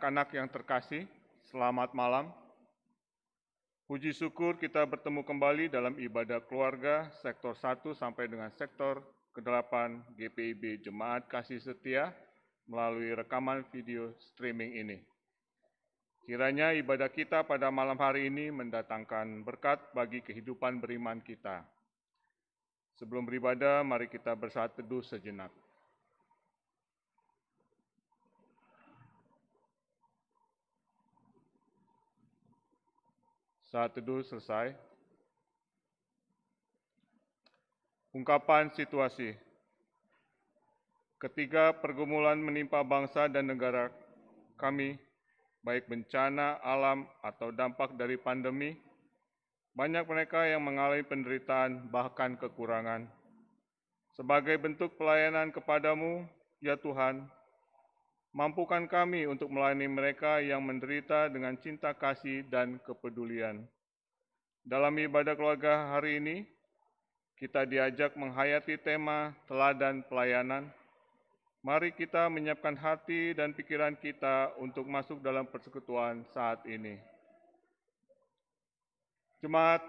anak-anak yang terkasih, selamat malam. Puji syukur kita bertemu kembali dalam ibadah keluarga sektor 1 sampai dengan sektor ke-8 GPIB Jemaat Kasih Setia melalui rekaman video streaming ini. Kiranya ibadah kita pada malam hari ini mendatangkan berkat bagi kehidupan beriman kita. Sebelum beribadah, mari kita bersaat teduh sejenak. Saat teduh selesai. Ungkapan situasi. Ketika pergumulan menimpa bangsa dan negara kami, baik bencana alam atau dampak dari pandemi, banyak mereka yang mengalami penderitaan bahkan kekurangan. Sebagai bentuk pelayanan kepadamu, ya Tuhan, mampukan kami untuk melayani mereka yang menderita dengan cinta kasih dan kepedulian. Dalam ibadah keluarga hari ini, kita diajak menghayati tema teladan pelayanan. Mari kita menyiapkan hati dan pikiran kita untuk masuk dalam persekutuan saat ini. Jemaat,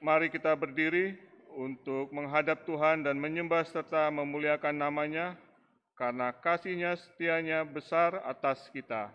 mari kita berdiri untuk menghadap Tuhan dan menyembah serta memuliakan nama-Nya, karena kasih-Nya setianya besar atas kita.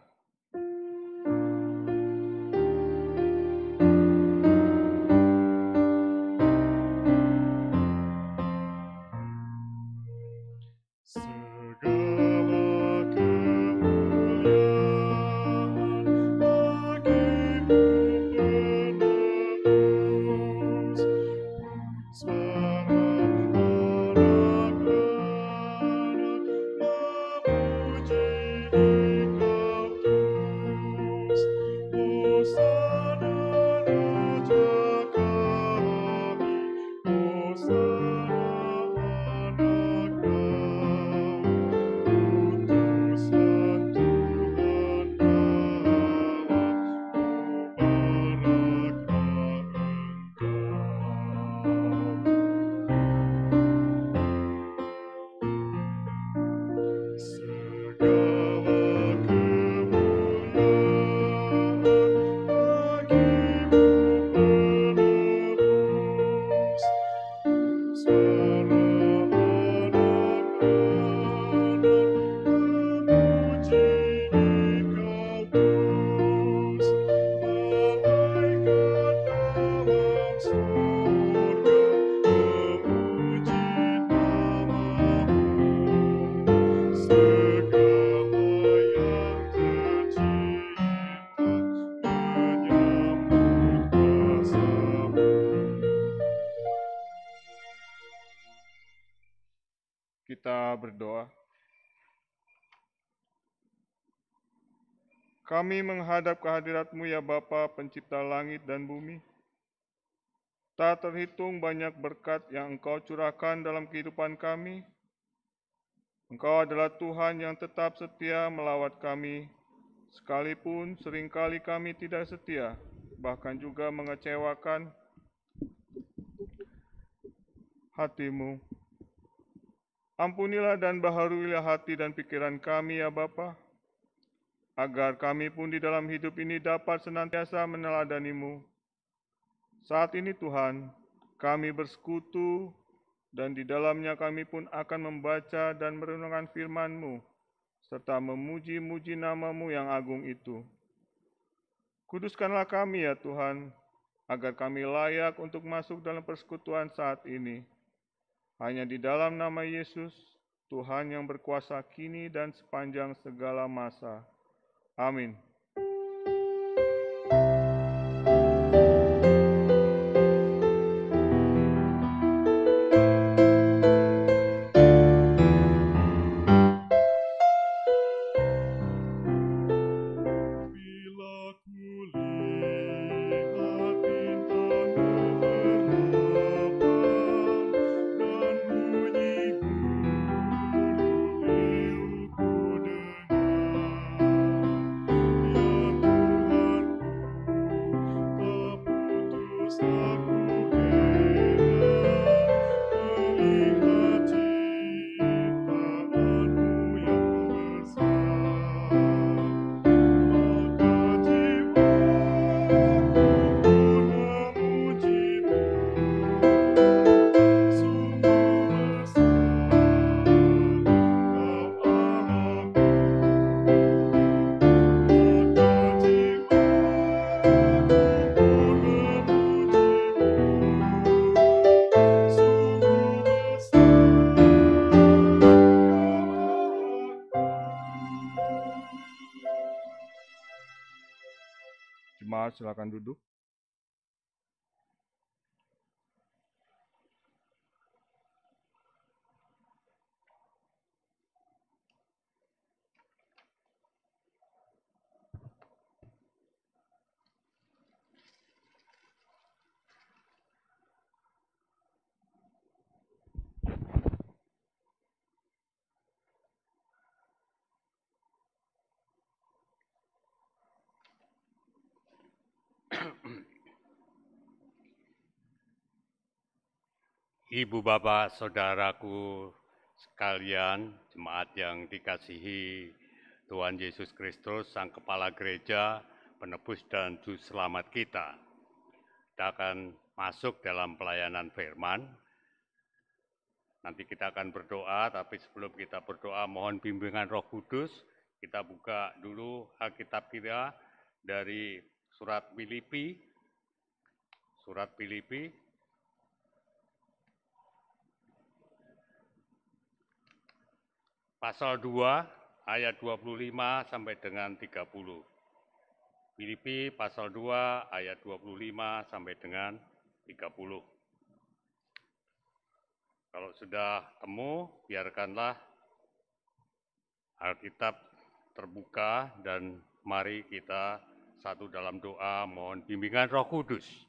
Kita berdoa. Kami menghadap kehadirat-Mu ya Bapa, Pencipta langit dan bumi. Tak terhitung banyak berkat yang Engkau curahkan dalam kehidupan kami. Engkau adalah Tuhan yang tetap setia melawat kami, sekalipun seringkali kami tidak setia, bahkan juga mengecewakan hati-Mu. Ampunilah dan baharuilah hati dan pikiran kami ya Bapa, agar kami pun di dalam hidup ini dapat senantiasa meneladani-Mu. Saat ini Tuhan, kami bersekutu dan di dalamnya kami pun akan membaca dan merenungkan firman-Mu, serta memuji-muji nama-Mu yang agung itu. Kuduskanlah kami ya Tuhan, agar kami layak untuk masuk dalam persekutuan saat ini. Hanya di dalam nama Yesus, Tuhan yang berkuasa kini dan sepanjang segala masa. Amin. jemaat silakan duduk. Ibu bapak saudaraku sekalian, jemaat yang dikasihi Tuhan Yesus Kristus, Sang Kepala Gereja, penebus dan juru selamat kita. Kita akan masuk dalam pelayanan firman. Nanti kita akan berdoa, tapi sebelum kita berdoa mohon bimbingan Roh Kudus. Kita buka dulu Alkitab kita dari surat Filipi. Surat Filipi pasal 2 ayat 25 sampai dengan 30. Filipi pasal 2 ayat 25 sampai dengan 30. Kalau sudah temu, biarkanlah Alkitab terbuka dan mari kita satu dalam doa mohon bimbingan Roh Kudus.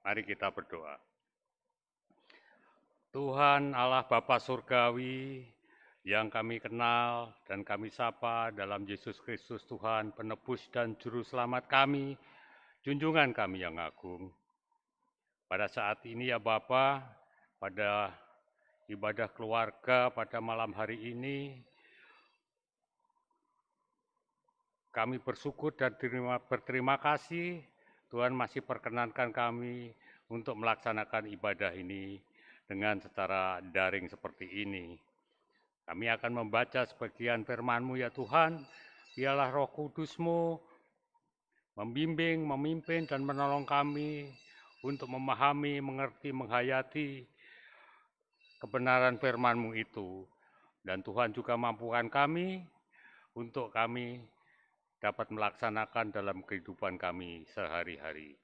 Mari kita berdoa. Tuhan Allah Bapa Surgawi, yang kami kenal dan kami sapa dalam Yesus Kristus Tuhan, penebus dan juru selamat kami, junjungan kami yang agung. Pada saat ini ya Bapa, pada ibadah keluarga pada malam hari ini, kami bersyukur dan berterima kasih Tuhan masih perkenankan kami untuk melaksanakan ibadah ini dengan secara daring seperti ini. Kami akan membaca sebagian firman-Mu ya Tuhan, biarlah Roh Kudus-Mu membimbing, memimpin, dan menolong kami untuk memahami, mengerti, menghayati kebenaran firman-Mu itu. Dan Tuhan juga mampukan kami untuk kami dapat melaksanakan dalam kehidupan kami sehari-hari.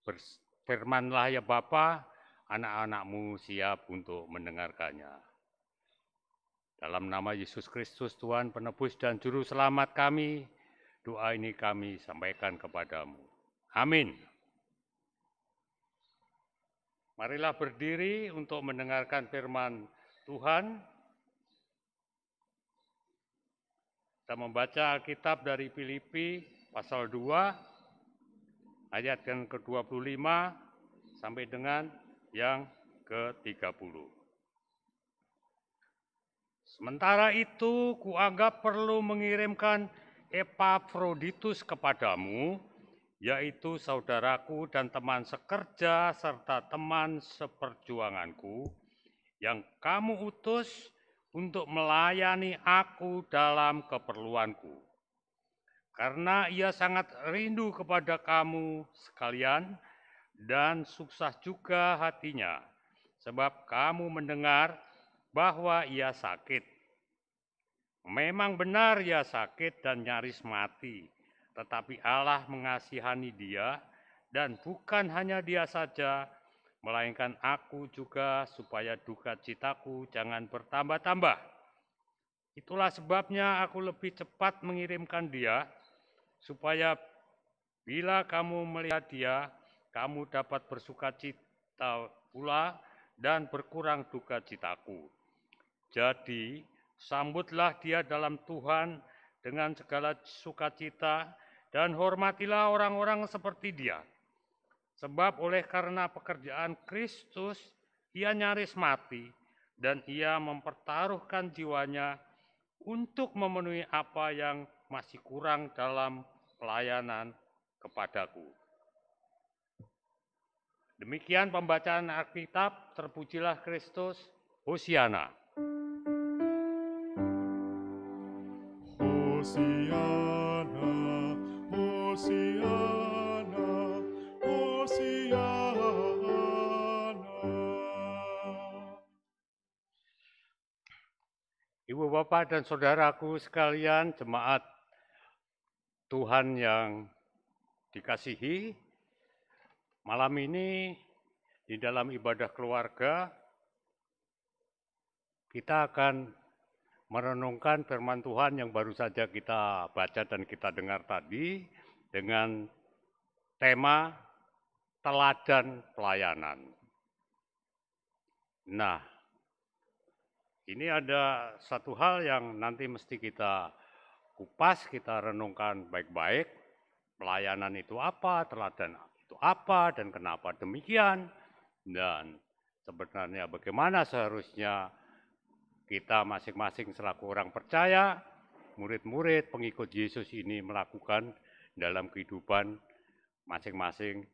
Berfirmanlah ya Bapa, anak-anak-Mu siap untuk mendengarkannya. Dalam nama Yesus Kristus Tuhan penebus dan juru selamat kami, doa ini kami sampaikan kepadamu. Amin. Marilah berdiri untuk mendengarkan firman Tuhan. Kita membaca Alkitab dari Filipi pasal 2 ayat yang ke-25 sampai dengan yang ke-30. Sementara itu, kuanggap perlu mengirimkan Epafroditus kepadamu, yaitu saudaraku dan teman sekerja serta teman seperjuanganku, yang kamu utus untuk melayani aku dalam keperluanku. Karena ia sangat rindu kepada kamu sekalian dan susah juga hatinya, sebab kamu mendengar bahwa ia sakit. Memang benar ia sakit dan nyaris mati, tetapi Allah mengasihani dia, dan bukan hanya dia saja, melainkan aku juga, supaya duka citaku jangan bertambah-tambah. Itulah sebabnya aku lebih cepat mengirimkan dia, supaya bila kamu melihat dia, kamu dapat bersuka cita pula dan berkurang duka citaku. Jadi, sambutlah dia dalam Tuhan dengan segala sukacita dan hormatilah orang-orang seperti dia. Sebab oleh karena pekerjaan Kristus, ia nyaris mati dan ia mempertaruhkan jiwanya untuk memenuhi apa yang masih kurang dalam pelayanan kepadaku. Demikian pembacaan Alkitab, terpujilah Kristus, Hosiana. Hosiana, Hosiana, Hosiana. Ibu bapak dan saudaraku sekalian, jemaat Tuhan yang dikasihi, malam ini di dalam ibadah keluarga kita akan merenungkan firman Tuhan yang baru saja kita baca dan kita dengar tadi dengan tema teladan pelayanan. Nah, ini ada satu hal yang nanti mesti kita kupas, kita renungkan baik-baik. Pelayanan itu apa, teladan itu apa, dan kenapa demikian. Dan sebenarnya bagaimana seharusnya kita masing-masing selaku orang percaya, murid-murid, pengikut Yesus ini melakukan dalam kehidupan masing-masing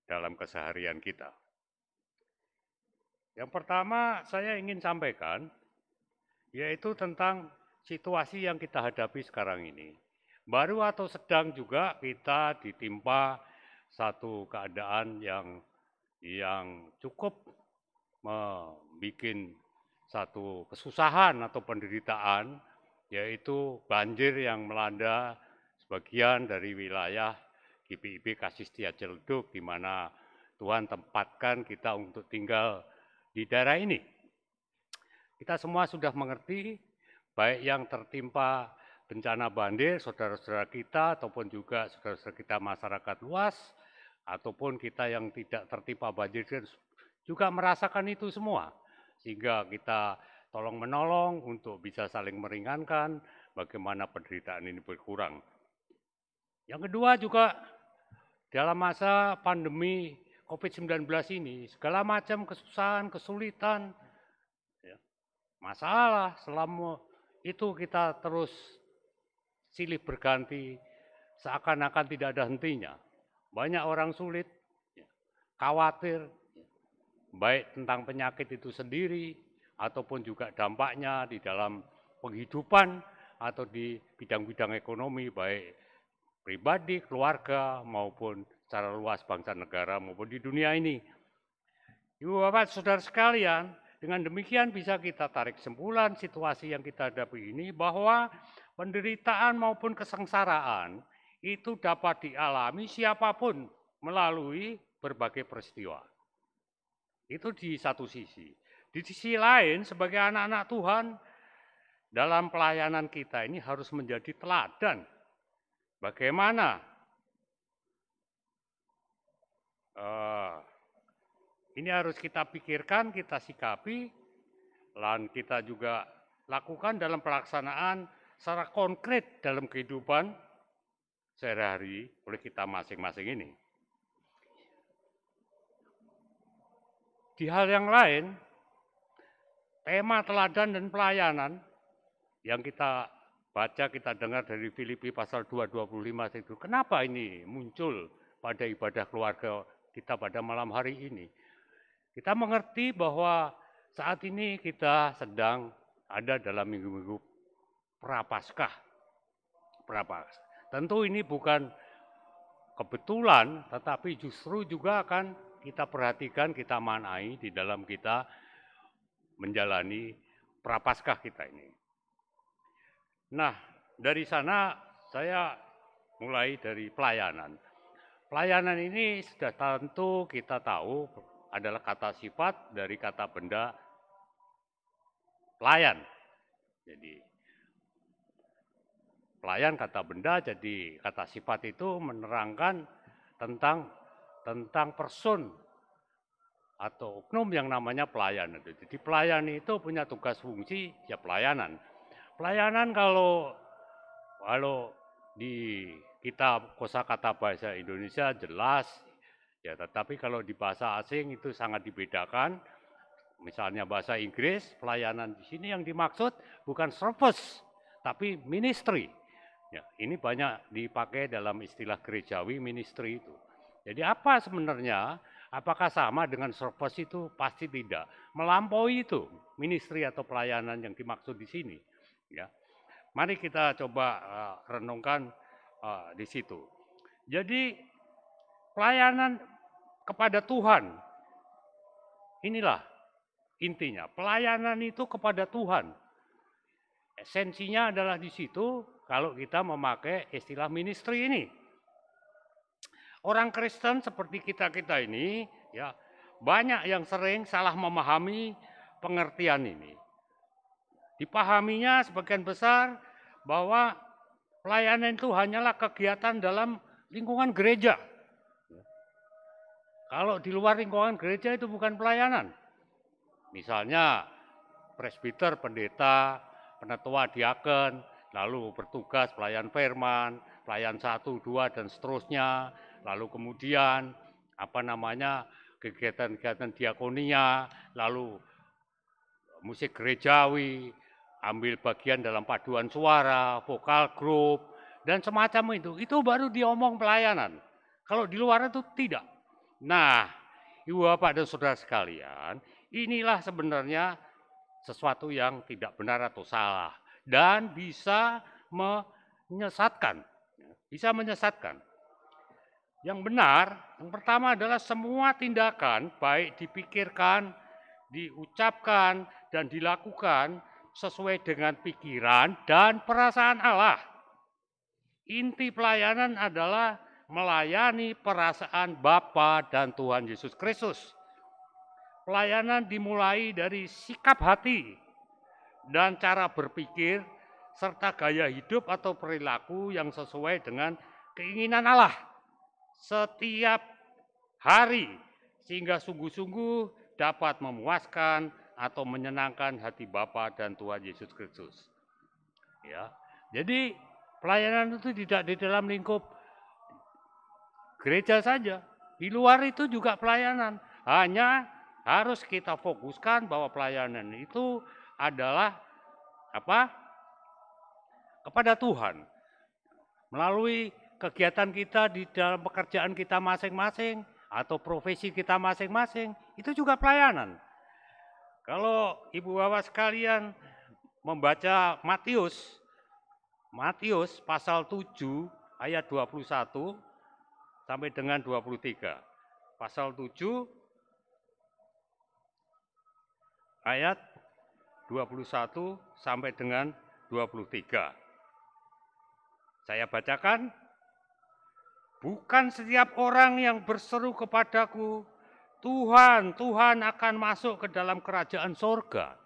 dalam keseharian kita. Yang pertama saya ingin sampaikan, yaitu tentang situasi yang kita hadapi sekarang ini. Baru atau sedang juga kita ditimpa satu keadaan yang cukup membuat satu kesusahan atau penderitaan, yaitu banjir yang melanda sebagian dari wilayah GPIB Kasih Setia Ciledug, di mana Tuhan tempatkan kita untuk tinggal di daerah ini. Kita semua sudah mengerti, baik yang tertimpa bencana banjir, saudara-saudara kita, ataupun juga saudara-saudara kita masyarakat luas, ataupun kita yang tidak tertimpa banjir juga merasakan itu semua. Sehingga kita tolong-menolong untuk bisa saling meringankan bagaimana penderitaan ini berkurang. Yang kedua juga, dalam masa pandemi COVID-19 ini, segala macam kesusahan, kesulitan, masalah, selama itu kita terus silih berganti, seakan-akan tidak ada hentinya. Banyak orang sulit, khawatir, baik tentang penyakit itu sendiri, ataupun juga dampaknya di dalam penghidupan, atau di bidang-bidang ekonomi, baik pribadi, keluarga, maupun secara luas bangsa negara, maupun di dunia ini. Ibu Bapak, saudara sekalian, dengan demikian bisa kita tarik kesimpulan situasi yang kita hadapi ini, bahwa penderitaan maupun kesengsaraan itu dapat dialami siapapun melalui berbagai peristiwa. Itu di satu sisi. Di sisi lain, sebagai anak-anak Tuhan, dalam pelayanan kita ini harus menjadi teladan. Bagaimana ini harus kita pikirkan, kita sikapi, dan kita juga lakukan dalam pelaksanaan secara konkret dalam kehidupan sehari-hari oleh kita masing-masing ini. Di hal yang lain, tema teladan dan pelayanan yang kita baca, kita dengar dari Filipi pasal 2:25 itu, kenapa ini muncul pada ibadah keluarga kita pada malam hari ini? Kita mengerti bahwa saat ini kita sedang ada dalam minggu-minggu Prapaskah. Tentu ini bukan kebetulan, tetapi justru juga akan kita perhatikan, kita maknai di dalam kita menjalani Prapaskah kita ini. Nah, dari sana saya mulai dari pelayanan. Pelayanan ini sudah tentu kita tahu adalah kata sifat dari kata benda pelayan. Jadi pelayan kata benda, jadi kata sifat itu menerangkan tentang person atau oknum yang namanya pelayan. Jadi pelayan itu punya tugas fungsi ya pelayanan. Pelayanan kalau di kita kosakata bahasa Indonesia jelas, ya, tetapi kalau di bahasa asing itu sangat dibedakan. Misalnya bahasa Inggris, pelayanan di sini yang dimaksud bukan service, tapi ministry. Ya, ini banyak dipakai dalam istilah gerejawi ministry itu. Jadi apa sebenarnya? Apakah sama dengan service itu? Pasti tidak. Melampaui itu ministry atau pelayanan yang dimaksud di sini. Ya, mari kita coba renungkan di situ. Jadi pelayanan kepada Tuhan, inilah intinya. Pelayanan itu kepada Tuhan. Esensinya adalah di situ kalau kita memakai istilah ministry ini. orang Kristen seperti kita-kita ini, ya, banyak yang sering salah memahami pengertian ini. Dipahaminya sebagian besar bahwa pelayanan itu hanyalah kegiatan dalam lingkungan gereja. Kalau di luar lingkungan gereja itu bukan pelayanan. Misalnya presbiter, pendeta, penatua, diaken, lalu bertugas pelayan firman, pelayan 1, 2, dan seterusnya. Lalu kemudian kegiatan-kegiatan diakonia, lalu musik gerejawi, ambil bagian dalam paduan suara, vokal group, dan semacam itu. Itu baru diomong pelayanan. Kalau di luar itu tidak. Nah, Ibu Bapak dan Saudara sekalian, inilah sebenarnya sesuatu yang tidak benar atau salah dan bisa menyesatkan. Yang benar, yang pertama adalah semua tindakan baik dipikirkan, diucapkan, dan dilakukan sesuai dengan pikiran dan perasaan Allah. Inti pelayanan adalah melayani perasaan Bapa dan Tuhan Yesus Kristus. Pelayanan dimulai dari sikap hati dan cara berpikir serta gaya hidup atau perilaku yang sesuai dengan keinginan Allah setiap hari sehingga sungguh-sungguh dapat memuaskan atau menyenangkan hati Bapa dan Tuhan Yesus Kristus. Ya. Jadi pelayanan itu tidak di dalam lingkup gereja saja, di luar itu juga pelayanan. Hanya harus kita fokuskan bahwa pelayanan itu adalah kepada Tuhan. Melalui kegiatan kita di dalam pekerjaan kita masing-masing atau profesi kita masing-masing, itu juga pelayanan. Kalau Ibu Bapak sekalian membaca Matius pasal 7 ayat 21 sampai dengan 23. Pasal 7 ayat 21 sampai dengan 23. Saya bacakan. Bukan setiap orang yang berseru kepadaku, Tuhan, Tuhan akan masuk ke dalam kerajaan sorga,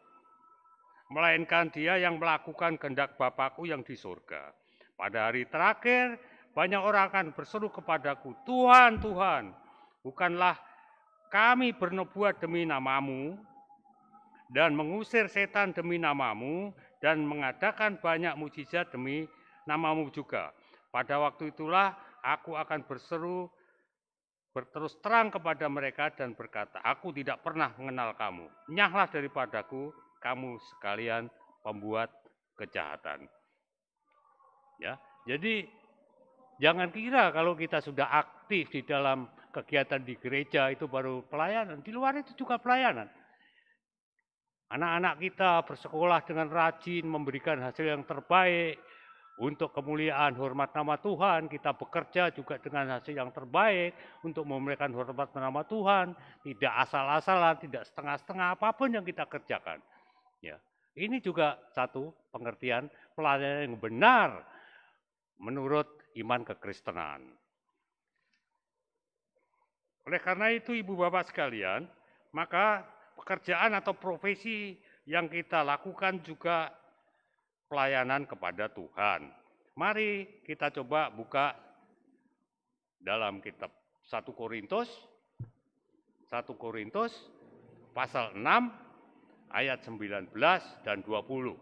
melainkan dia yang melakukan kehendak Bapakku yang di sorga. Pada hari terakhir, banyak orang akan berseru kepadaku, Tuhan, Tuhan, bukanlah kami bernubuat demi namamu, dan mengusir setan demi namamu, dan mengadakan banyak mukjizat demi namamu juga. Pada waktu itulah aku akan berterus terang kepada mereka dan berkata, aku tidak pernah mengenal kamu. Nyahlah daripadaku, kamu sekalian pembuat kejahatan. Ya, jadi jangan kira kalau kita sudah aktif di dalam kegiatan di gereja itu baru pelayanan. Di luar itu juga pelayanan. Anak-anak kita bersekolah dengan rajin, memberikan hasil yang terbaik untuk kemuliaan hormat nama Tuhan. Kita bekerja juga dengan hasil yang terbaik untuk memuliakan hormat nama Tuhan. Tidak asal-asalan, tidak setengah-setengah, apapun yang kita kerjakan. Ya, ini juga satu pengertian pelayanan yang benar menurut iman kekristenan. Oleh karena itu Ibu Bapak sekalian, maka pekerjaan atau profesi yang kita lakukan juga pelayanan kepada Tuhan. Mari kita coba buka dalam kitab 1 Korintus pasal 6 ayat 19 dan 20.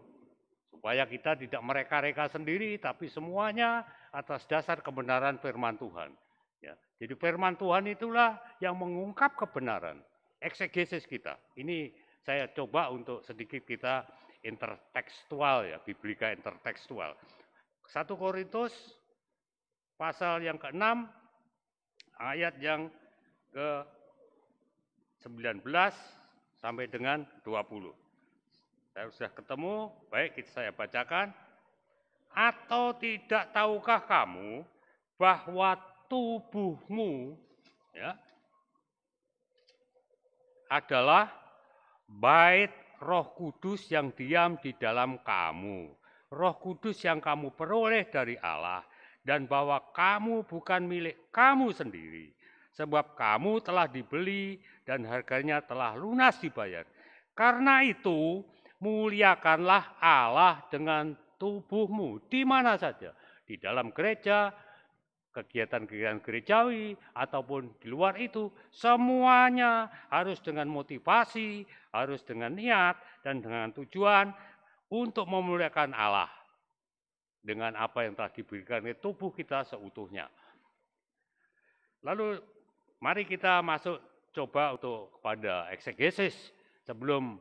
Supaya kita tidak mereka-reka sendiri, tapi semuanya atas dasar kebenaran firman Tuhan. Ya, jadi firman Tuhan itulah yang mengungkap kebenaran, eksegesis kita. Ini saya coba untuk sedikit kita intertekstual ya, biblika intertekstual. 1 Korintus pasal yang ke-6 ayat yang ke-19 sampai dengan 20. Saya sudah ketemu, baik saya bacakan. Atau tidak tahukah kamu bahwa tubuhmu ya, adalah bait Roh Kudus yang diam di dalam kamu. Roh Kudus yang kamu peroleh dari Allah dan bahwa kamu bukan milik kamu sendiri, sebab kamu telah dibeli dan harganya telah lunas dibayar. Karena itu, muliakanlah Allah dengan tubuhmu di mana saja, di dalam gereja, kegiatan-kegiatan gerejawi, ataupun di luar itu, semuanya harus dengan motivasi, harus dengan niat, dan dengan tujuan untuk memuliakan Allah dengan apa yang telah diberikan ke tubuh kita seutuhnya. Lalu mari kita masuk coba untuk kepada eksegesis sebelum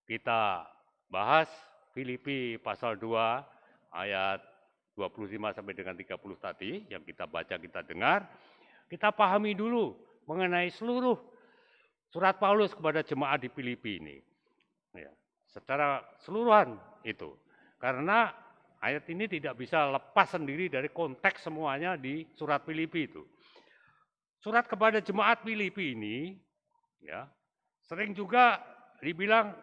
kita bahas Filipi pasal 2 ayat 25 sampai dengan 30 tadi yang kita baca, kita dengar, kita pahami dulu mengenai seluruh surat Paulus kepada jemaat di Filipi ini. Ya, secara keseluruhan itu. Karena ayat ini tidak bisa lepas sendiri dari konteks semuanya di surat Filipi itu. Surat kepada jemaat Filipi ini ya, sering juga dibilang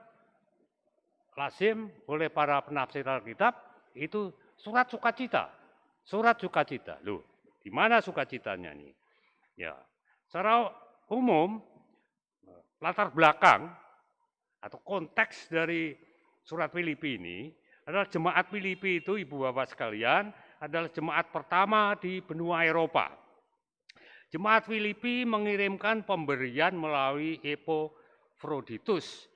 lazim oleh para penafsir Alkitab itu surat sukacita. Surat sukacita. Loh, di mana sukacitanya nih? Ya, secara umum latar belakang atau konteks dari surat Filipi ini adalah jemaat Filipi itu, Ibu Bapak sekalian, adalah jemaat pertama di benua Eropa. Jemaat Filipi mengirimkan pemberian melalui Epafroditus.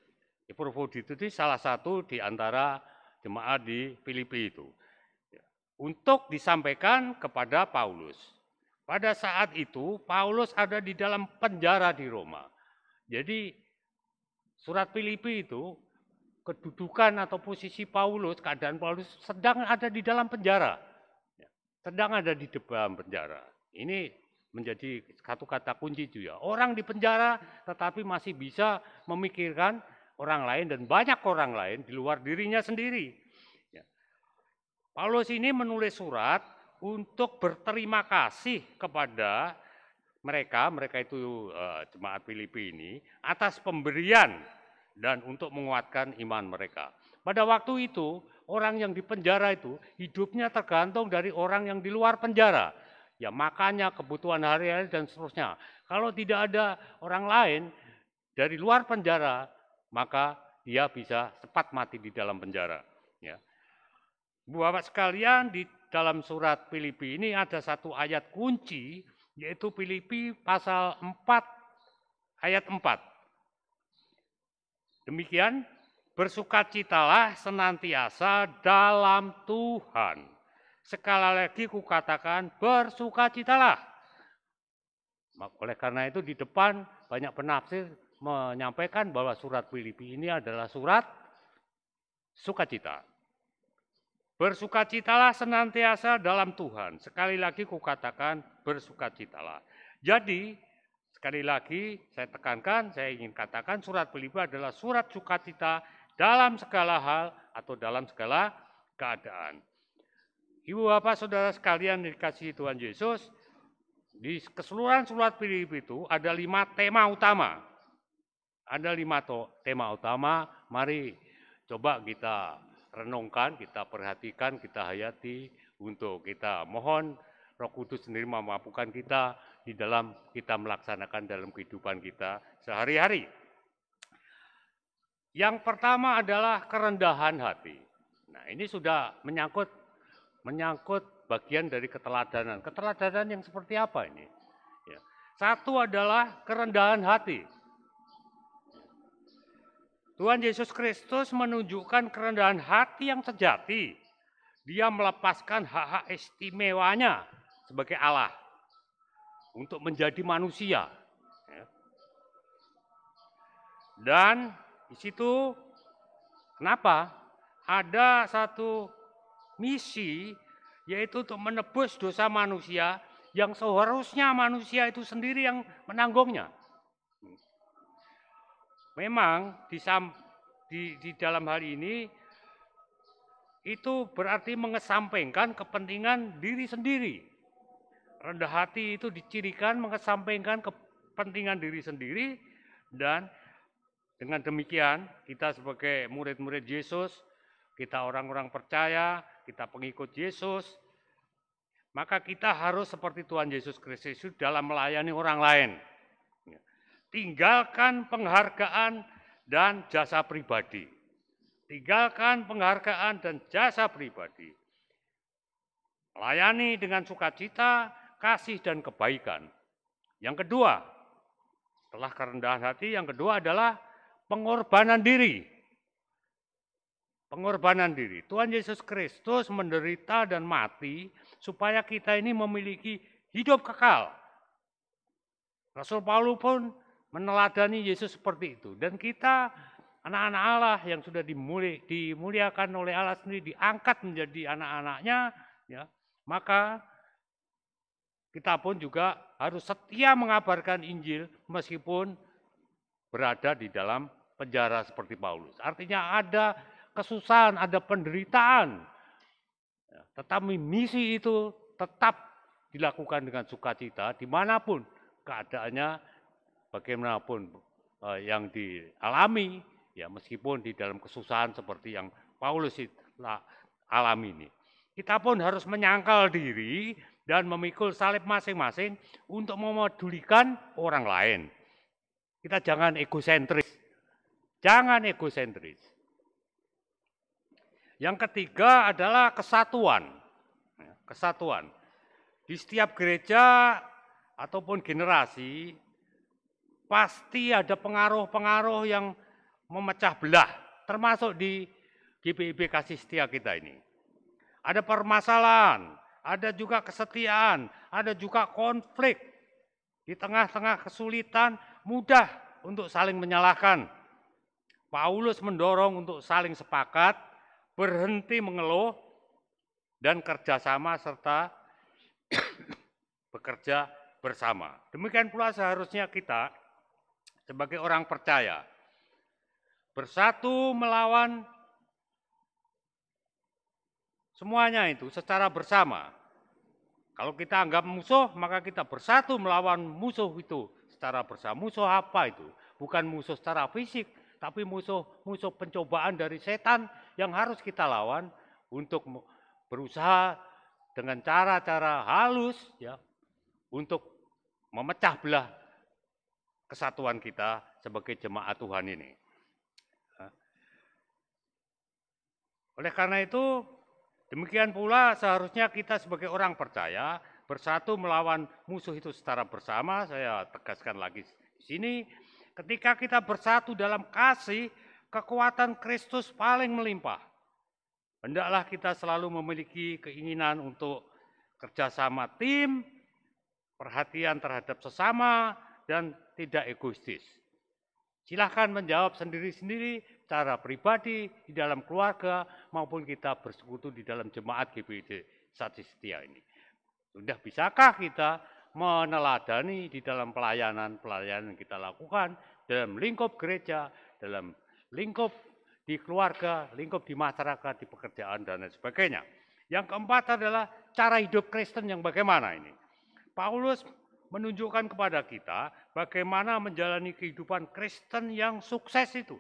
Epafroditus itu salah satu di antara jemaat di Filipi itu. Untuk disampaikan kepada Paulus. Pada saat itu Paulus ada di dalam penjara di Roma. Jadi surat Filipi itu kedudukan atau posisi Paulus, keadaan Paulus sedang ada di dalam penjara. Sedang ada di dalam penjara. Ini menjadi satu kata kunci juga. Orang di penjara tetapi masih bisa memikirkan orang lain dan banyak orang lain di luar dirinya sendiri. Paulus ini menulis surat untuk berterima kasih kepada mereka itu jemaat Filipi ini atas pemberian dan untuk menguatkan iman mereka. Pada waktu itu orang yang di penjara itu hidupnya tergantung dari orang yang di luar penjara. Ya makannya, kebutuhan hari-hari dan seterusnya. Kalau tidak ada orang lain dari luar penjara, maka dia bisa cepat mati di dalam penjara. Ya. Bapak sekalian, di dalam surat Filipi ini ada satu ayat kunci, yaitu Filipi pasal 4 ayat 4. Demikian, bersukacitalah senantiasa dalam Tuhan. Sekali lagi kukatakan, bersukacitalah. Oleh karena itu di depan banyak penafsir menyampaikan bahwa surat Filipi ini adalah surat sukacita. Bersukacitalah senantiasa dalam Tuhan. Sekali lagi kukatakan, bersukacitalah. Jadi, sekali lagi saya tekankan, saya ingin katakan surat Filipi adalah surat sukacita dalam segala hal atau dalam segala keadaan. Ibu Bapak Saudara sekalian dikasihi Tuhan Yesus, di keseluruhan surat Filipi itu ada 5 tema utama. Ada 5 tema utama, mari coba kita renungkan, kita perhatikan, kita hayati untuk kita mohon Roh Kudus sendiri memampukan kita di dalam kita melaksanakan dalam kehidupan kita sehari-hari. Yang pertama adalah kerendahan hati. Nah, ini sudah menyangkut bagian dari keteladanan. Keteladanan yang seperti apa ini? Ya. Satu adalah kerendahan hati. Tuhan Yesus Kristus menunjukkan kerendahan hati yang sejati. Dia melepaskan hak-hak istimewanya sebagai Allah untuk menjadi manusia. Ya. Dan di situ kenapa? Ada satu misi, yaitu untuk menebus dosa manusia yang seharusnya manusia itu sendiri yang menanggungnya. Memang di dalam hal ini itu berarti mengesampingkan kepentingan diri sendiri. Rendah hati itu dicirikan mengesampingkan kepentingan diri sendiri, dan dengan demikian kita sebagai murid-murid Yesus, kita orang-orang percaya, kita pengikut Yesus, maka kita harus seperti Tuhan Yesus Kristus dalam melayani orang lain. Tinggalkan penghargaan dan jasa pribadi. Tinggalkan penghargaan dan jasa pribadi. Layani dengan sukacita, kasih dan kebaikan. Yang kedua, setelah kerendahan hati, yang kedua adalah pengorbanan diri. Pengorbanan diri. Tuhan Yesus Kristus menderita dan mati supaya kita ini memiliki hidup kekal. Rasul Paulus pun meneladani Yesus seperti itu. Dan kita anak-anak Allah yang sudah dimuliakan oleh Allah sendiri, diangkat menjadi anak-anaknya, ya, maka kita pun juga harus setia mengabarkan Injil meskipun berada di dalam penjara seperti Paulus. Artinya ada kesusahan, ada penderitaan. Tetapi misi itu tetap dilakukan dengan sukacita dimanapun keadaannya, bagaimanapun yang dialami, ya meskipun di dalam kesusahan seperti yang Paulus alami ini. Kita pun harus menyangkal diri dan memikul salib masing-masing untuk memedulikan orang lain. Kita jangan egosentris. Jangan egosentris. Yang ketiga adalah kesatuan. Kesatuan. Di setiap gereja ataupun generasi pasti ada pengaruh-pengaruh yang memecah belah, termasuk di GPIB Kasih Setia kita ini. Ada permasalahan, ada juga kesetiaan, ada juga konflik. Di tengah-tengah kesulitan mudah untuk saling menyalahkan. Paulus mendorong untuk saling sepakat, berhenti mengeluh, dan kerjasama serta bekerja bersama. Demikian pula seharusnya kita sebagai orang percaya bersatu melawan semuanya itu secara bersama. Kalau kita anggap musuh, maka kita bersatu melawan musuh itu secara bersama. Musuh apa itu? Bukan musuh secara fisik, tapi musuh pencobaan dari setan yang harus kita lawan untuk berusaha dengan cara-cara halus, ya, untuk memecah belah kesatuan kita sebagai jemaat Tuhan ini. Oleh karena itu, demikian pula seharusnya kita sebagai orang percaya bersatu melawan musuh itu secara bersama. Saya tegaskan lagi di sini, ketika kita bersatu dalam kasih, kekuatan Kristus paling melimpah. Hendaklah kita selalu memiliki keinginan untuk kerjasama tim, perhatian terhadap sesama, dan tidak egoistis. Silahkan menjawab sendiri-sendiri secara pribadi di dalam keluarga maupun kita bersekutu di dalam jemaat GPIB Kasih Setia ini. Sudah bisakah kita meneladani di dalam pelayanan yang kita lakukan dalam lingkup gereja, dalam lingkup di keluarga, lingkup di masyarakat, di pekerjaan, dan lain sebagainya. Yang keempat adalah cara hidup Kristen yang bagaimana ini. Paulus menunjukkan kepada kita bagaimana menjalani kehidupan Kristen yang sukses itu.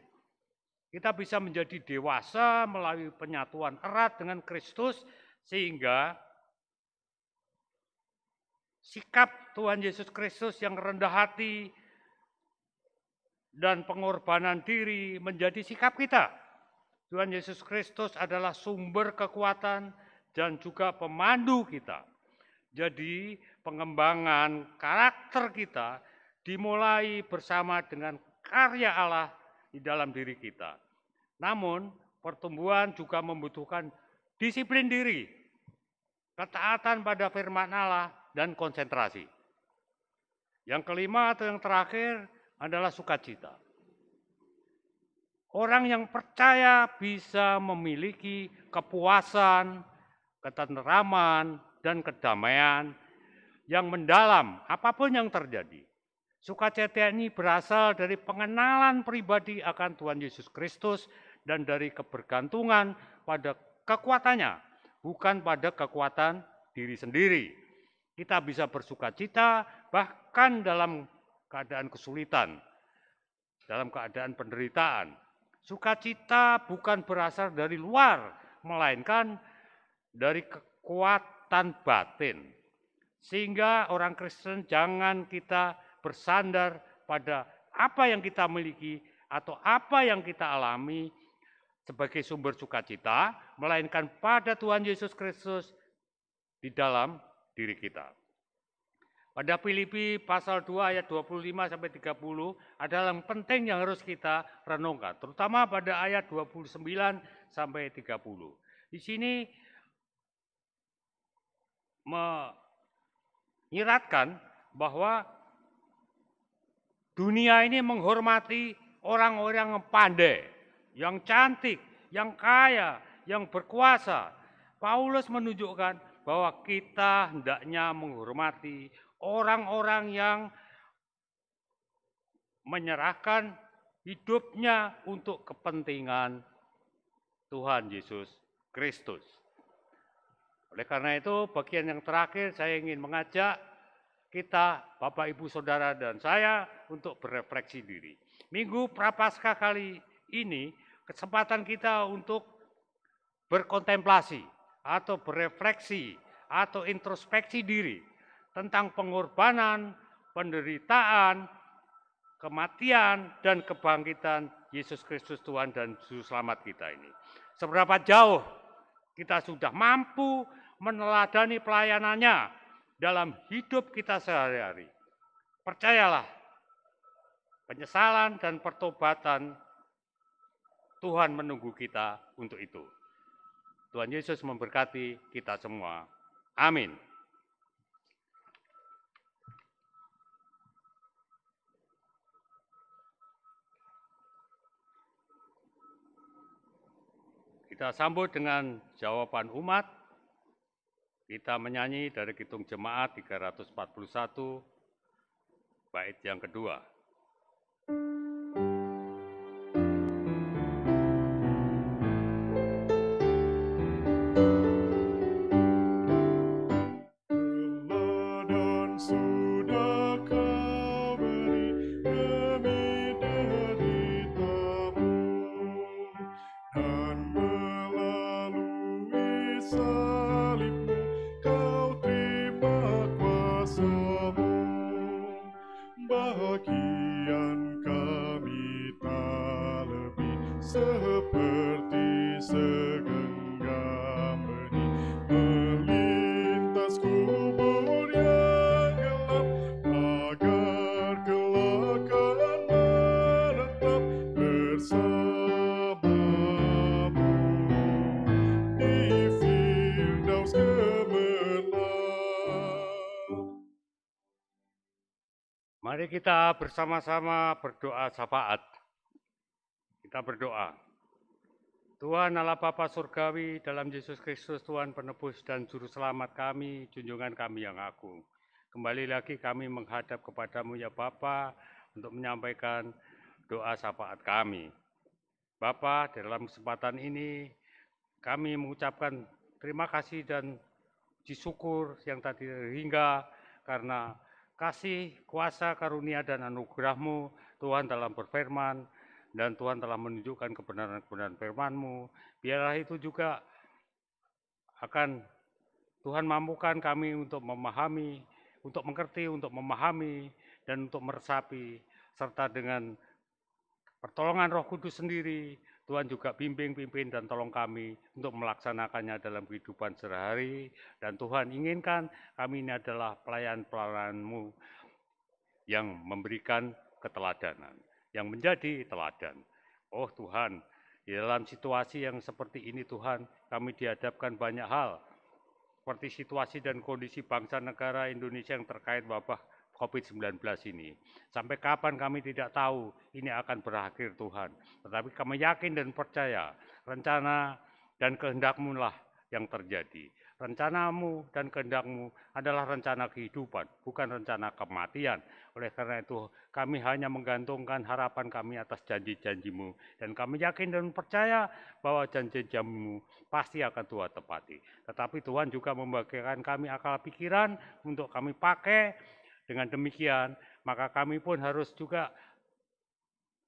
Kita bisa menjadi dewasa melalui penyatuan erat dengan Kristus, sehingga sikap Tuhan Yesus Kristus yang rendah hati dan pengorbanan diri menjadi sikap kita. Tuhan Yesus Kristus adalah sumber kekuatan dan juga pemandu kita. Jadi pengembangan karakter kita dimulai bersama dengan karya Allah di dalam diri kita. Namun pertumbuhan juga membutuhkan disiplin diri, ketaatan pada firman Allah, dan konsentrasi. Yang kelima atau yang terakhir adalah sukacita. Orang yang percaya bisa memiliki kepuasan, ketenteraman, dan kedamaian yang mendalam apapun yang terjadi. Sukacita ini berasal dari pengenalan pribadi akan Tuhan Yesus Kristus dan dari kebergantungan pada kekuatannya, bukan pada kekuatan diri sendiri. Kita bisa bersukacita bahkan dalam keadaan kesulitan, dalam keadaan penderitaan. Sukacita bukan berasal dari luar, melainkan dari kekuatan batin. Sehingga orang Kristen jangan kita bersandar pada apa yang kita miliki atau apa yang kita alami sebagai sumber sukacita, melainkan pada Tuhan Yesus Kristus di dalam diri kita. Pada Filipi pasal 2 ayat 25 sampai 30 adalah yang penting yang harus kita renungkan, terutama pada ayat 29 sampai 30. Di sini menyiratkan bahwa dunia ini menghormati orang-orang yang pandai, yang cantik, yang kaya, yang berkuasa. Paulus menunjukkan bahwa kita hendaknya menghormati orang-orang yang menyerahkan hidupnya untuk kepentingan Tuhan Yesus Kristus. Oleh karena itu, bagian yang terakhir saya ingin mengajak kita, Bapak, Ibu, Saudara, dan saya untuk berefleksi diri. Minggu Prapaskah kali ini, kesempatan kita untuk berkontemplasi atau berefleksi atau introspeksi diri tentang pengorbanan, penderitaan, kematian, dan kebangkitan Yesus Kristus Tuhan dan Juru Selamat kita ini. Seberapa jauh kita sudah mampu meneladani pelayanannya dalam hidup kita sehari-hari. Percayalah, penyesalan dan pertobatan Tuhan menunggu kita untuk itu. Tuhan Yesus memberkati kita semua. Amin. Kita sambut dengan jawaban umat. Kita menyanyi dari Kidung Jemaat 341, bait yang kedua. Teladan sudah kau beri demi deritamu, dan melalui salibmu kau terima kuasamu. Bagian kami tak lebih seperti segenggam benih melintas kubur yang gelap, agar kelak akan menetap bersamamu di Firdaus gemerlap. Mari kita bersama-sama berdoa syafaat. Kita berdoa. Tuhan Allah Bapa Surgawi, dalam Yesus Kristus Tuhan penebus dan Juru Selamat kami, junjungan kami yang agung. Kembali lagi kami menghadap kepadamu ya Bapa untuk menyampaikan doa syafaat kami. Bapa, dalam kesempatan ini kami mengucapkan terima kasih dan puji syukur yang tadi hingga karena kasih, kuasa, karunia, dan anugerah-Mu, Tuhan dalam berfirman, dan Tuhan telah menunjukkan kebenaran-kebenaran firman-Mu. Biarlah itu juga akan Tuhan mampukan kami untuk memahami, untuk mengerti, untuk memahami, dan untuk meresapi, serta dengan pertolongan Roh Kudus sendiri, Tuhan juga bimbing, pimpin, dan tolong kami untuk melaksanakannya dalam kehidupan sehari-hari. Dan Tuhan inginkan kami ini adalah pelayan-pelayan-Mu yang memberikan keteladanan, yang menjadi teladan. Oh Tuhan, di dalam situasi yang seperti ini Tuhan, kami dihadapkan banyak hal, seperti situasi dan kondisi bangsa negara Indonesia yang terkait wabah COVID-19 ini. Sampai kapan kami tidak tahu ini akan berakhir Tuhan. Tetapi kami yakin dan percaya rencana dan kehendak-Mu lah yang terjadi. Rencana-Mu dan kehendak-Mu adalah rencana kehidupan, bukan rencana kematian. Oleh karena itu kami hanya menggantungkan harapan kami atas janji-janji-Mu. Dan kami yakin dan percaya bahwa janji-janji-Mu pasti akan Tuhan tepati. Tetapi Tuhan juga membagikan kami akal pikiran untuk kami pakai. Dengan demikian, maka kami pun harus juga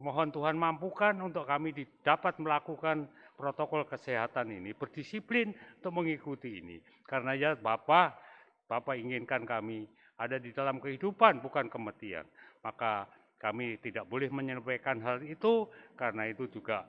mohon Tuhan mampukan untuk kami dapat melakukan protokol kesehatan ini, berdisiplin untuk mengikuti ini. Karena ya Bapak inginkan kami ada di dalam kehidupan, bukan kematian. Maka kami tidak boleh menyampaikan hal itu, karena itu juga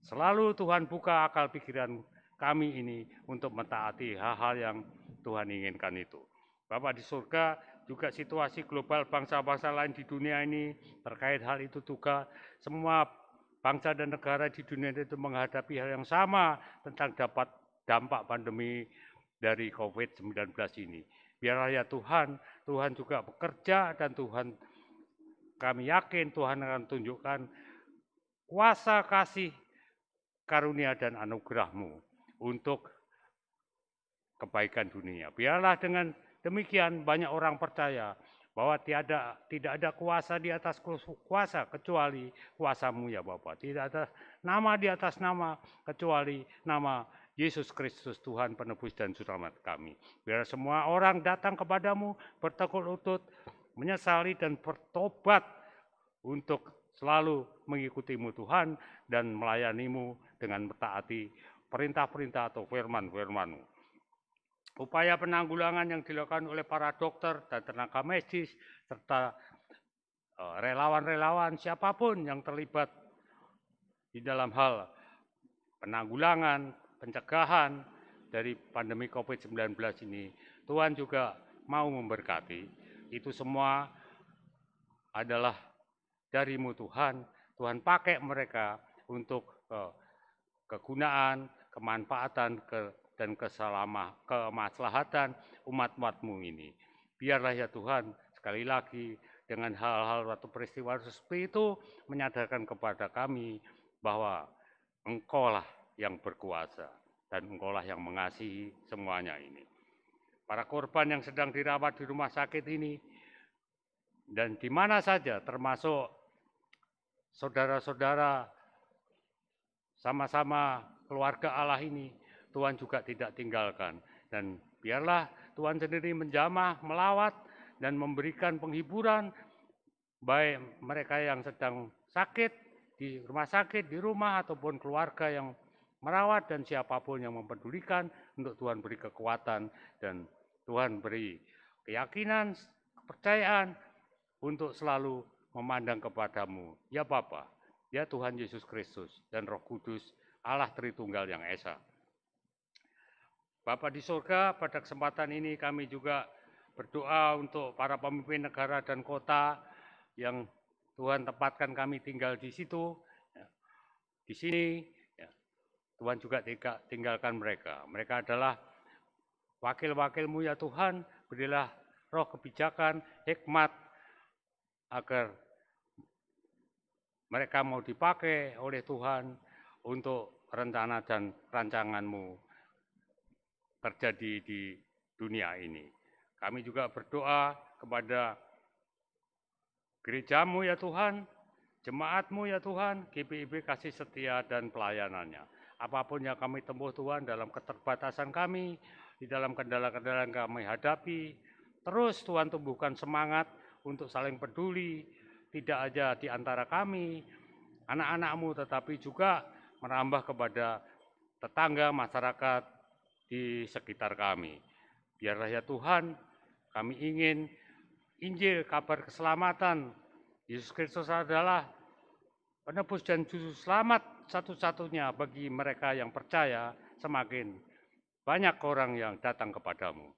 selalu Tuhan buka akal pikiran kami ini untuk mentaati hal-hal yang Tuhan inginkan itu. Bapak di surga, juga situasi global bangsa-bangsa lain di dunia ini terkait hal itu juga, semua bangsa dan negara di dunia itu menghadapi hal yang sama tentang dampak pandemi dari COVID-19 ini. Biarlah ya Tuhan juga bekerja, dan kami yakin Tuhan akan tunjukkan kuasa kasih karunia dan anugerah-Mu untuk kebaikan dunia. Biarlah dengan demikian banyak orang percaya bahwa tidak ada kuasa di atas kuasa kecuali kuasa-Mu ya Bapa. Tidak ada nama di atas nama kecuali nama Yesus Kristus, Tuhan penebus dan juru selamat kami. Biar semua orang datang kepadamu, bertekuk lutut, menyesali dan bertobat untuk selalu mengikuti-Mu Tuhan dan melayani-Mu dengan mentaati perintah-perintah atau firman-firman-Mu. Upaya penanggulangan yang dilakukan oleh para dokter dan tenaga medis serta relawan-relawan siapapun yang terlibat di dalam hal penanggulangan, pencegahan dari pandemi COVID-19 ini, Tuhan juga mau memberkati. Itu semua adalah dari-Mu Tuhan. Tuhan pakai mereka untuk kegunaan, kemanfaatan, dan kemaslahatan umat-umat-Mu ini. Biarlah ya Tuhan, sekali lagi dengan hal-hal atau peristiwa seperti itu menyadarkan kepada kami bahwa Engkaulah yang berkuasa dan Engkaulah yang mengasihi semuanya ini. Para korban yang sedang dirawat di rumah sakit ini dan di mana saja, termasuk saudara-saudara sama-sama keluarga Allah ini, Tuhan juga tidak tinggalkan. Dan biarlah Tuhan sendiri menjamah, melawat, dan memberikan penghiburan, baik mereka yang sedang sakit, di rumah sakit, di rumah, ataupun keluarga yang merawat, dan siapapun yang mempedulikan, untuk Tuhan beri kekuatan, dan Tuhan beri keyakinan, kepercayaan, untuk selalu memandang kepadamu, ya Bapa, ya Tuhan Yesus Kristus, dan Roh Kudus, Allah Tritunggal yang Esa. Bapa di surga, pada kesempatan ini kami juga berdoa untuk para pemimpin negara dan kota yang Tuhan tempatkan kami tinggal di situ, di sini. Tuhan juga tidak tinggalkan mereka. Mereka adalah wakil-wakil-Mu ya Tuhan. Berilah roh kebijakan, hikmat, agar mereka mau dipakai oleh Tuhan untuk rencana dan rancangan-Mu terjadi di dunia ini. Kami juga berdoa kepada gereja-Mu ya Tuhan, jemaat-Mu ya Tuhan, GPIB kasih setia dan pelayanannya. Apapun yang kami tempuh Tuhan dalam keterbatasan kami, di dalam kendala-kendala yang kami hadapi, terus Tuhan tumbuhkan semangat untuk saling peduli, tidak aja di antara kami, anak-anak-Mu, tetapi juga merambah kepada tetangga, masyarakat di sekitar kami. Biarlah ya Tuhan, kami ingin Injil, kabar keselamatan, Yesus Kristus adalah penebus dan juru selamat satu-satunya bagi mereka yang percaya, semakin banyak orang yang datang kepadamu.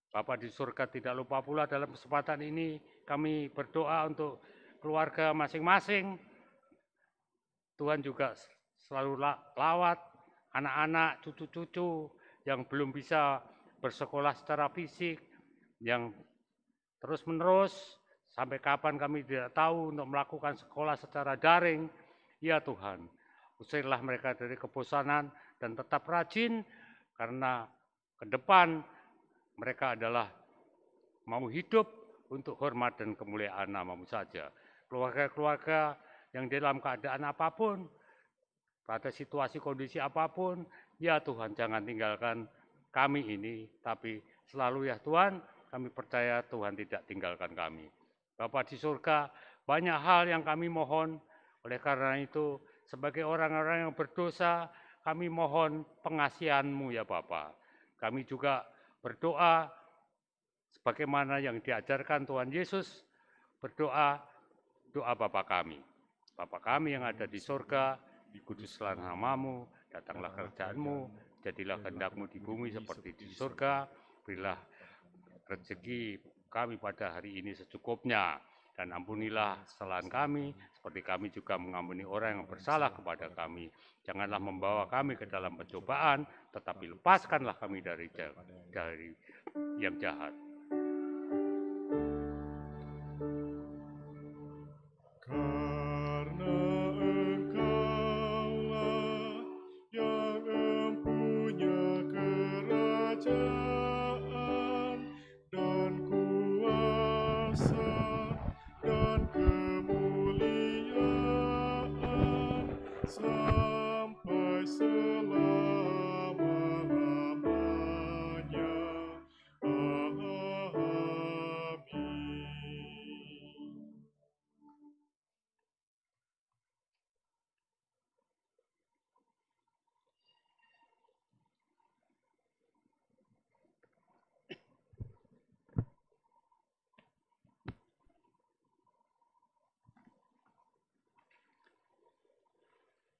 Bapa di surga, tidak lupa pula dalam kesempatan ini kami berdoa untuk keluarga masing-masing. Tuhan juga selalu lawat anak-anak, cucu-cucu yang belum bisa bersekolah secara fisik, yang terus-menerus sampai kapan kami tidak tahu untuk melakukan sekolah secara daring. Ya Tuhan, usirlah mereka dari kebosanan dan tetap rajin, karena ke depan mereka adalah mau hidup untuk hormat dan kemuliaan nama-Mu saja. Keluarga-keluarga yang dalam keadaan apapun, pada situasi kondisi apapun, ya Tuhan, jangan tinggalkan kami ini, tapi selalu ya Tuhan, kami percaya Tuhan tidak tinggalkan kami. Bapa di surga, banyak hal yang kami mohon, oleh karena itu sebagai orang-orang yang berdosa, kami mohon pengasihan-Mu ya Bapa. Kami juga berdoa sebagaimana yang diajarkan Tuhan Yesus, berdoa doa Bapa kami. Bapa kami yang ada di sorga, dikuduslah namamu, datanglah kerajaan-Mu, jadilah kehendak-Mu di bumi seperti di sorga, berilah rezeki kami pada hari ini secukupnya, dan ampunilah kesalahan kami, seperti kami juga mengampuni orang yang bersalah kepada kami. Janganlah membawa kami ke dalam pencobaan, tetapi lepaskanlah kami dari yang jahat. Karena Engkaulah yang empunya kerajaan dan kuasa dan kemuliaan sampai selama-lamanya. Amin.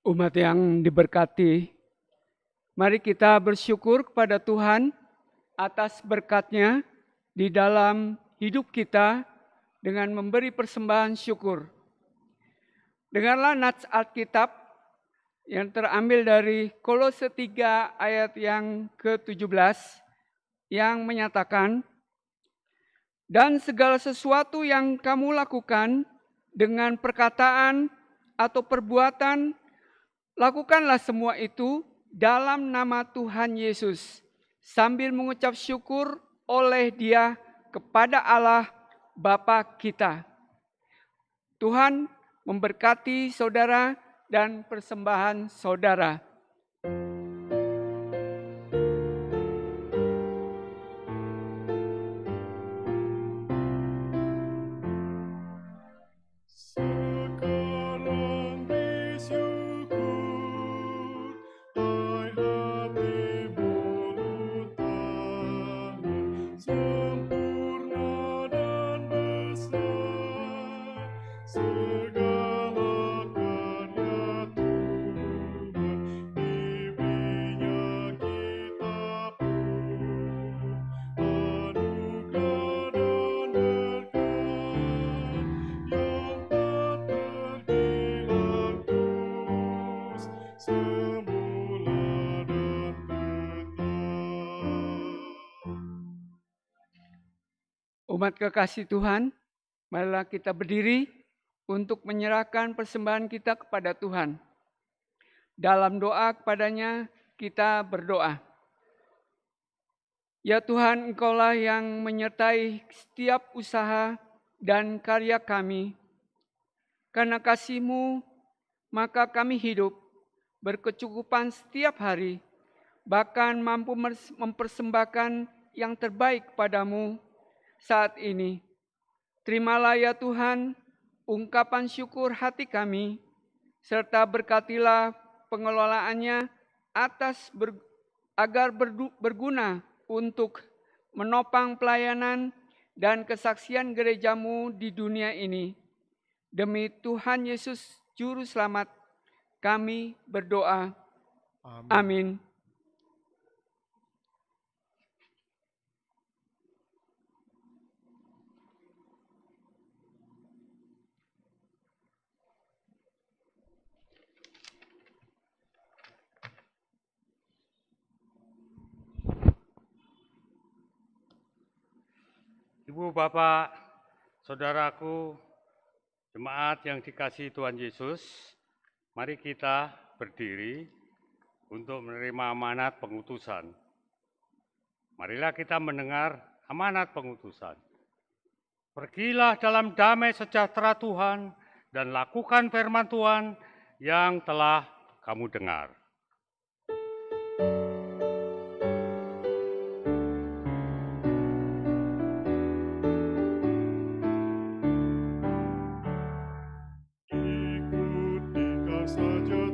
Umat yang diberkati, mari kita bersyukur kepada Tuhan atas berkat-Nya di dalam hidup kita dengan memberi persembahan syukur. Dengarlah nats Alkitab yang terambil dari Kolose 3 ayat yang ke-17 yang menyatakan, dan segala sesuatu yang kamu lakukan dengan perkataan atau perbuatan, lakukanlah semua itu dalam nama Tuhan Yesus, sambil mengucap syukur oleh Dia kepada Allah Bapa kita. Tuhan memberkati saudara dan persembahan saudara. Sekarang bersyukur, hai hati mulut tangan, sempurna dan besar segala karya Tuhan, diberinya kita pun anugerah dan berkat yang tak terhilang terus, semula dan tetap. Umat kekasih Tuhan, marilah kita berdiri untuk menyerahkan persembahan kita kepada Tuhan. Dalam doa kepadanya, kita berdoa. Ya Tuhan, Engkaulah yang menyertai setiap usaha dan karya kami. Karena kasih-Mu, maka kami hidup berkecukupan setiap hari, bahkan mampu mempersembahkan yang terbaik padamu saat ini. Terimalah ya Tuhan ungkapan syukur hati kami, serta berkatilah pengelolaannya agar berguna untuk menopang pelayanan dan kesaksian gereja-Mu di dunia ini. Demi Tuhan Yesus Juru Selamat, kami berdoa. Amin. Ibu, Bapak, saudaraku, jemaat yang dikasihi Tuhan Yesus, mari kita berdiri untuk menerima amanat pengutusan. Marilah kita mendengar amanat pengutusan. Pergilah dalam damai sejahtera Tuhan dan lakukan firman Tuhan yang telah kamu dengar. Ikuti saja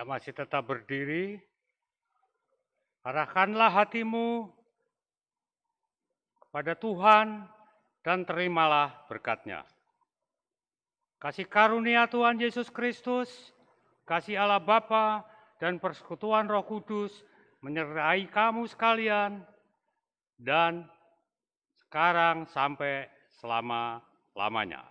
Jika masih tetap berdiri, arahkanlah hatimu kepada Tuhan dan terimalah berkat-Nya. Kasih karunia Tuhan Yesus Kristus, kasih Allah Bapa dan persekutuan Roh Kudus menyertai kamu sekalian dan sekarang sampai selama-lamanya.